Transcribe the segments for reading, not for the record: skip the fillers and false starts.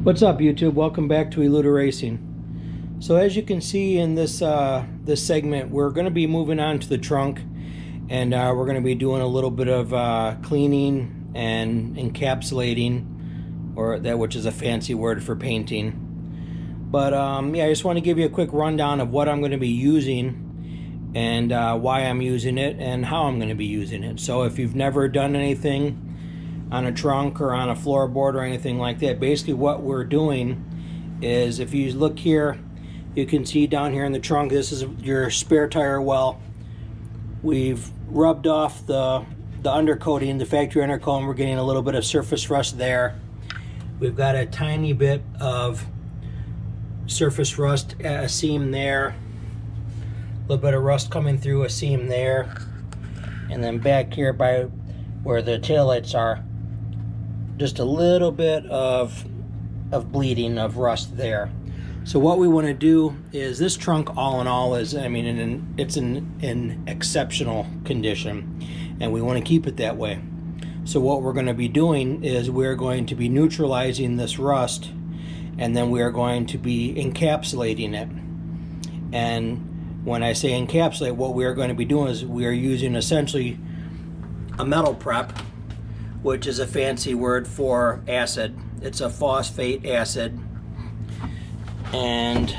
What's up, YouTube? Welcome back to Eluda Racing. So as you can see in this this segment, we're going to be moving on to the trunk, and we're going to be doing a little bit of cleaning and encapsulating, or that which is a fancy word for painting. But yeah, I just want to give you a quick rundown of what I'm going to be using and why I'm using it and how I'm going to be using it. So if you've never done anything on a trunk or on a floorboard or anything like that, basically what we're doing is, if you look here, you can see down here in the trunk, this is your spare tire well. We've rubbed off the undercoating, the factory undercoating. We're getting a little bit of surface rust there. We've got a tiny bit of surface rust at a seam there, a little bit of rust coming through a seam there, and then back here by where the taillights are, just a little bit of bleeding of rust there. So what we want to do is, this trunk all in all is, I mean, it's in exceptional condition, and we want to keep it that way. So what we're going to be doing is we're going to be neutralizing this rust, and then we are going to be encapsulating it. And when I say encapsulate, what we are going to be doing is we are using essentially a metal prep, which is a fancy word for acid. It's a phosphate acid. And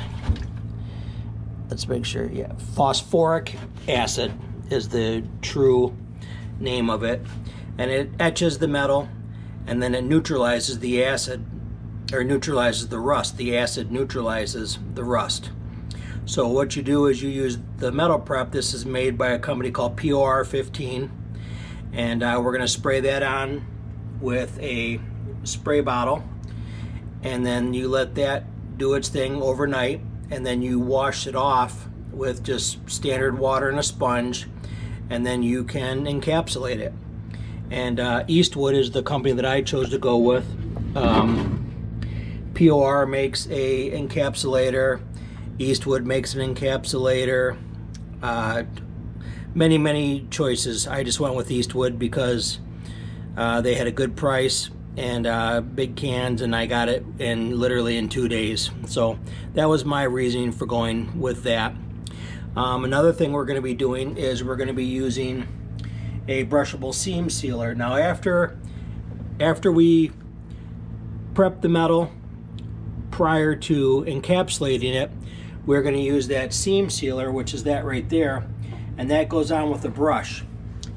let's make sure, yeah, phosphoric acid is the true name of it. And it etches the metal, and then it neutralizes the acid, or neutralizes the rust. The acid neutralizes the rust. So what you do is you use the metal prep. This is made by a company called POR 15. And we're going to spray that on with a spray bottle, and then you let that do its thing overnight, and then you wash it off with just standard water and a sponge, and then you can encapsulate it. And Eastwood is the company that I chose to go with. POR makes a encapsulator, Eastwood makes an encapsulator, many choices. I just went with Eastwood because they had a good price and big cans, and I got it literally in 2 days. So that was my reasoning for going with that. Another thing we're going to be doing is we're going to be using a brushable seam sealer. Now after we prep the metal prior to encapsulating it, we're going to use that seam sealer, which is that right there, and that goes on with a brush.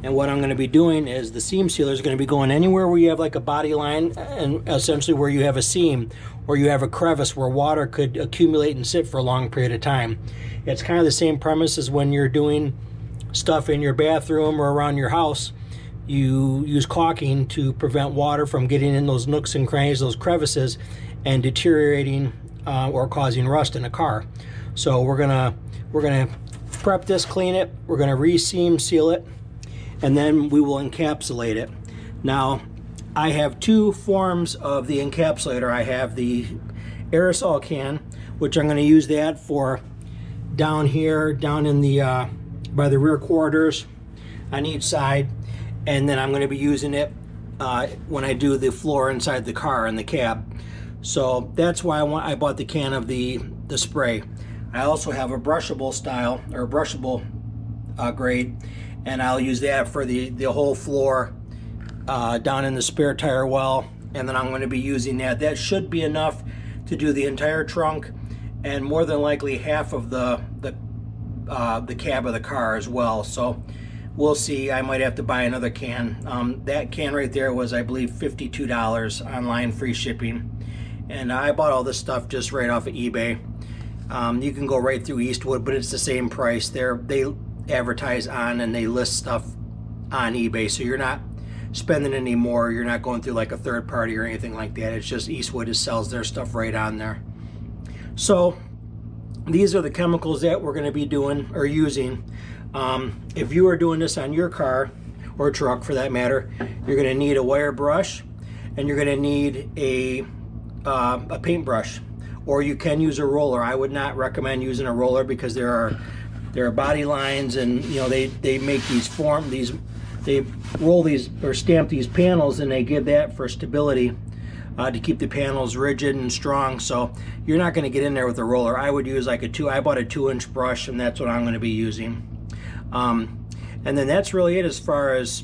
And what I'm going to be doing is, the seam sealer is going to be going anywhere where you have like a body line, and essentially where you have a seam or you have a crevice where water could accumulate and sit for a long period of time. It's kind of the same premise as when you're doing stuff in your bathroom or around your house. You use caulking to prevent water from getting in those nooks and crannies, those crevices, and deteriorating or causing rust in a car. So we're gonna prep this, clean it, we're gonna re-seam seal it, and then we will encapsulate it. Now, I have two forms of the encapsulator. I have the aerosol can, which I'm gonna use that for down here, down in the by the rear quarters on each side, and then I'm gonna be using it when I do the floor inside the car in the cab. So that's why I bought the can of the spray. I also have a brushable style, or brushable grade, and I'll use that for the whole floor down in the spare tire well, and then I'm going to be using that. That should be enough to do the entire trunk, and more than likely half of the cab of the car as well. So we'll see. I might have to buy another can. That can right there was, I believe, $52 online, free shipping, and I bought all this stuff just right off of eBay. You can go right through Eastwood, but it's the same price. They advertise on and they list stuff on eBay, so you're not spending any more. You're not going through like a third party or anything like that. It's just Eastwood just sells their stuff right on there. So these are the chemicals that we're going to be doing or using. If you are doing this on your car or truck for that matter, you're going to need a wire brush, and you're going to need a paintbrush, or you can use a roller. I would not recommend using a roller because there are body lines, and you know they make they roll these or stamp these panels, and they give that for stability. to keep the panels rigid and strong. So you're not going to get in there with a roller. I would use like I bought a 2-inch brush, and that's what I'm going to be using. And then that's really it as far as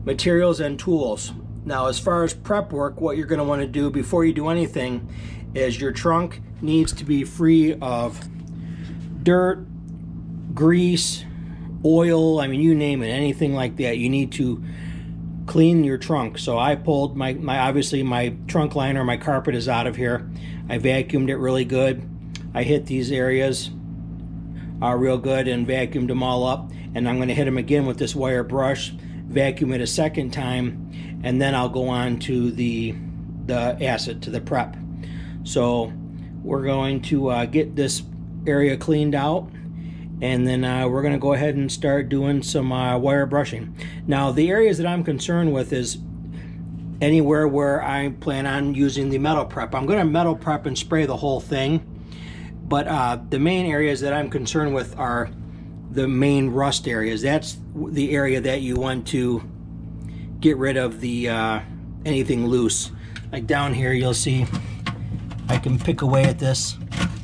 materials and tools. Now, as far as prep work, what you're going to want to do before you do anything is your trunk needs to be free of dirt, grease, oil, I mean, you name it, anything like that. You need to clean your trunk. So I pulled my obviously my trunk liner, my carpet is out of here. I vacuumed it really good. I hit these areas real good and vacuumed them all up. And I'm going to hit them again with this wire brush, vacuum it a second time, and then I'll go on to the acid, to the prep. So we're going to get this area cleaned out, and then we're going to go ahead and start doing some wire brushing. Now, the areas that I'm concerned with is anywhere where I plan on using the metal prep. I'm going to metal prep and spray the whole thing, but the main areas that I'm concerned with are the main rust areas. That's the area that you want to get rid of the anything loose. Like down here, you'll see I can pick away at this,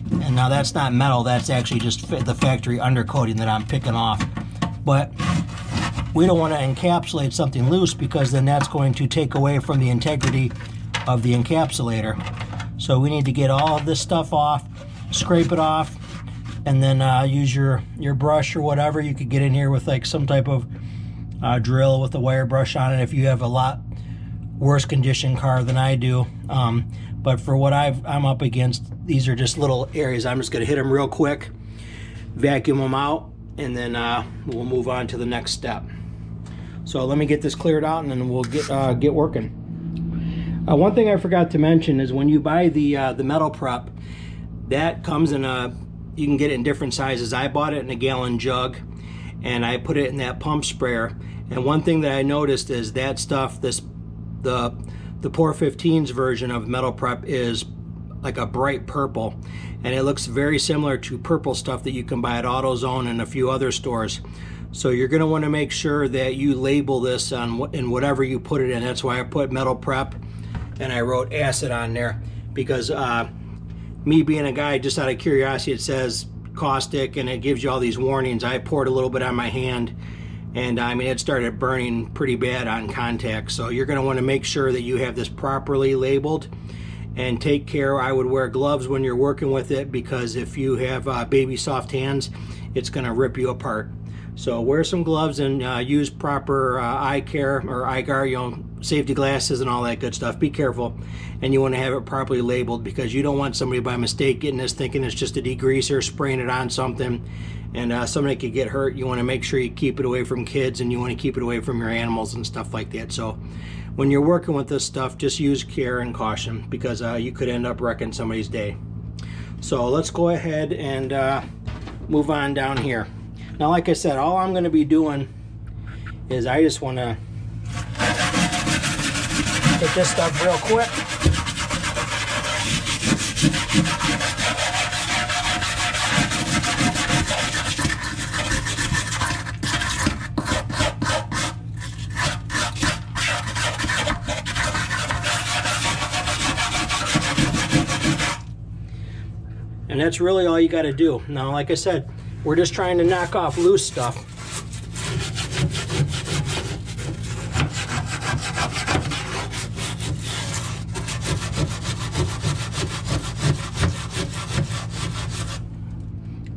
and now that's not metal, that's actually just the factory undercoating that I'm picking off. But we don't want to encapsulate something loose, because then that's going to take away from the integrity of the encapsulator. So we need to get all of this stuff off, scrape it off, and then use your brush or whatever. You could get in here with like some type of drill with a wire brush on it if you have a lot worse condition car than I do. But for what I'm up against, these are just little areas. I'm just going to hit them real quick, vacuum them out, and then we'll move on to the next step. So let me get this cleared out, and then we'll get working. One thing I forgot to mention is when you buy the metal prep, that comes in you can get it in different sizes. I bought it in a gallon jug, and I put it in that pump sprayer. And one thing that I noticed is that stuff, the Pour 15's version of metal prep is like a bright purple, and it looks very similar to purple stuff that you can buy at AutoZone and a few other stores. So you're going to want to make sure that you label this in whatever you put it in. That's why I put metal prep and I wrote acid on there, because me being a guy, just out of curiosity, it says caustic and it gives you all these warnings. I poured a little bit on my hand, and I mean, it started burning pretty bad on contact. So you're going to want to make sure that you have this properly labeled, and take care. I would wear gloves when you're working with it, because if you have baby soft hands, it's going to rip you apart. So wear some gloves and use proper eye care or eye guard, safety glasses and all that good stuff. Be careful, and you want to have it properly labeled, because you don't want somebody by mistake getting this thinking it's just a degreaser, spraying it on something, and somebody could get hurt. You want to make sure you keep it away from kids, and you want to keep it away from your animals and stuff like that. So when you're working with this stuff, just use care and caution, because you could end up wrecking somebody's day. So let's go ahead and move on down here. Now, like I said, all I'm going to be doing is I just want to hit this stuff real quick. And that's really all you got to do. Now, like I said, we're just trying to knock off loose stuff.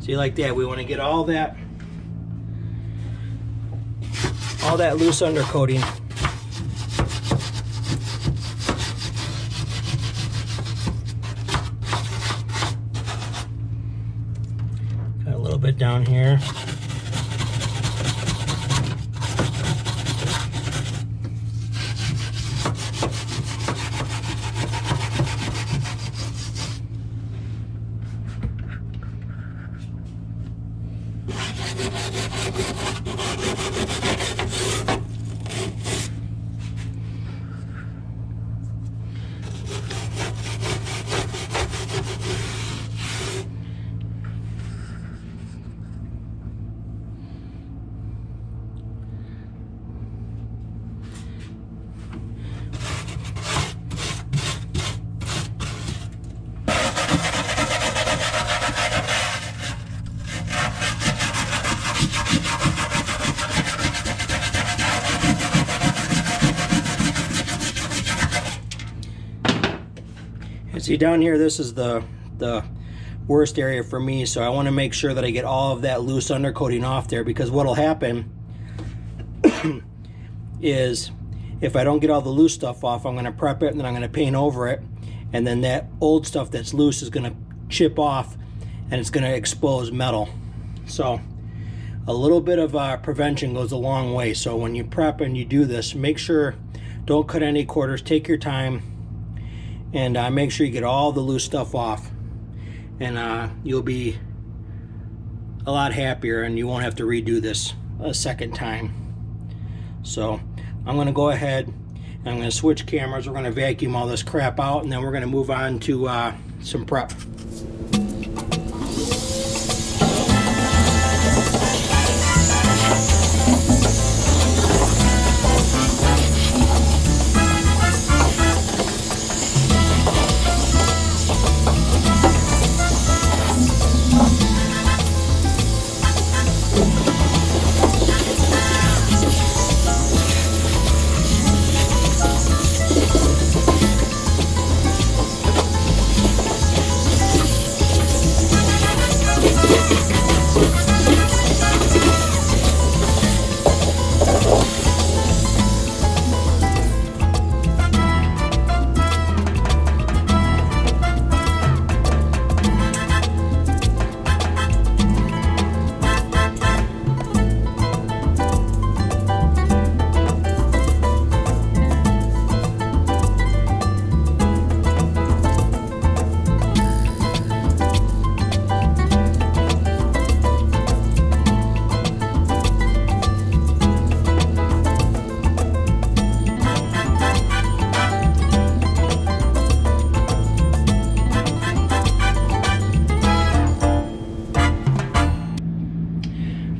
See, like that, we want to get all that loose undercoating. Got a little bit down here. See, down here, this is the worst area for me, so I want to make sure that I get all of that loose undercoating off there, because what'll happen is if I don't get all the loose stuff off, I'm going to prep it and then I'm going to paint over it, and then that old stuff that's loose is going to chip off and it's going to expose metal. So a little bit of prevention goes a long way. So when you prep and you do this, make sure don't cut any corners, take your time, and make sure you get all the loose stuff off, and you'll be a lot happier and you won't have to redo this a second time. So I'm going to go ahead and I'm going to switch cameras. We're going to vacuum all this crap out, and then we're going to move on to some prep.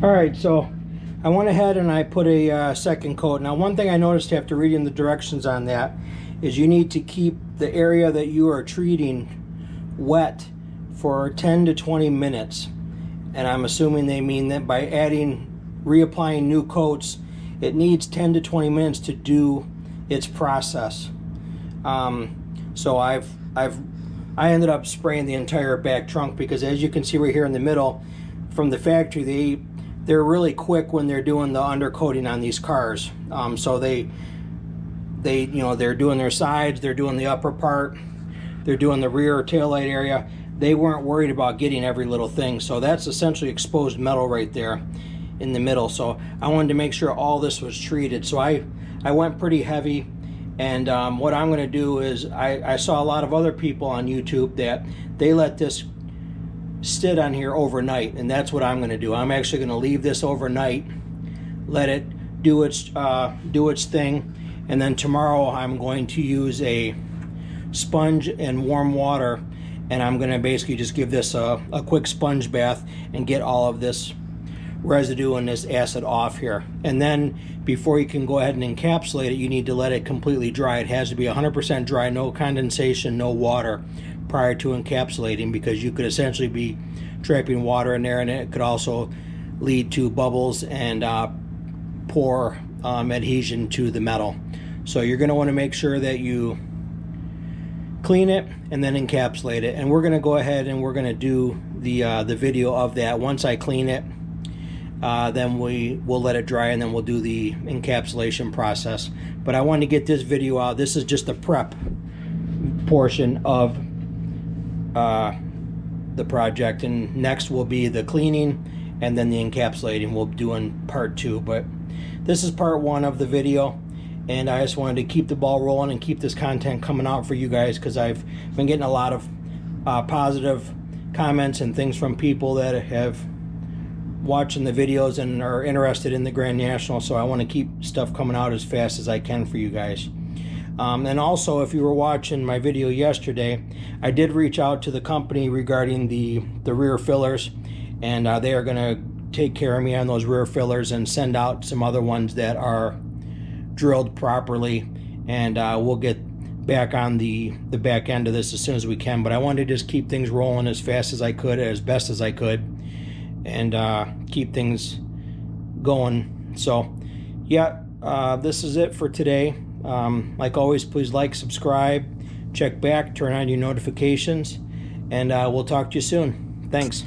Alright, so I went ahead and I put a second coat. Now, one thing I noticed after reading the directions on that is you need to keep the area that you are treating wet for 10 to 20 minutes. And I'm assuming they mean that by reapplying new coats, it needs 10 to 20 minutes to do its process. So I ended up spraying the entire back trunk, because as you can see right here in the middle from the factory, they're really quick when they're doing the undercoating on these cars. So they're doing their sides, they're doing the upper part, they're doing the rear taillight area. They weren't worried about getting every little thing. So that's essentially exposed metal right there in the middle. So I wanted to make sure all this was treated. So I went pretty heavy. And what I'm going to do is I saw a lot of other people on YouTube that they let this sit on here overnight, and that's what I'm going to do. I'm actually going to leave this overnight, let it do its thing, and then tomorrow I'm going to use a sponge and warm water, and I'm going to basically just give this a quick sponge bath and get all of this residue and this acid off here. And then before you can go ahead and encapsulate it, you need to let it completely dry. It has to be 100% dry, no condensation, no water, prior to encapsulating, because you could essentially be trapping water in there, and it could also lead to bubbles and poor adhesion to the metal. So you're going to want to make sure that you clean it and then encapsulate it, and we're going to go ahead and we're going to do the video of that. Once I clean it, then we'll let it dry, and then we'll do the encapsulation process. But I wanted to get this video out. This is just the prep portion of the project, and next will be the cleaning and then the encapsulating. We'll do in part 2, but this is part 1 of the video, and I just wanted to keep the ball rolling and keep this content coming out for you guys, because I've been getting a lot of positive comments and things from people that have watching the videos and are interested in the Grand National. So I want to keep stuff coming out as fast as I can for you guys. And also, if you were watching my video yesterday, I did reach out to the company regarding the rear fillers, and they are going to take care of me on those rear fillers and send out some other ones that are drilled properly, and we'll get back on the back end of this as soon as we can. But I wanted to just keep things rolling as fast as I could, as best as I could, and keep things going. So yeah, this is it for today. Like always, please like, subscribe, check back, turn on your notifications, and we'll talk to you soon. Thanks.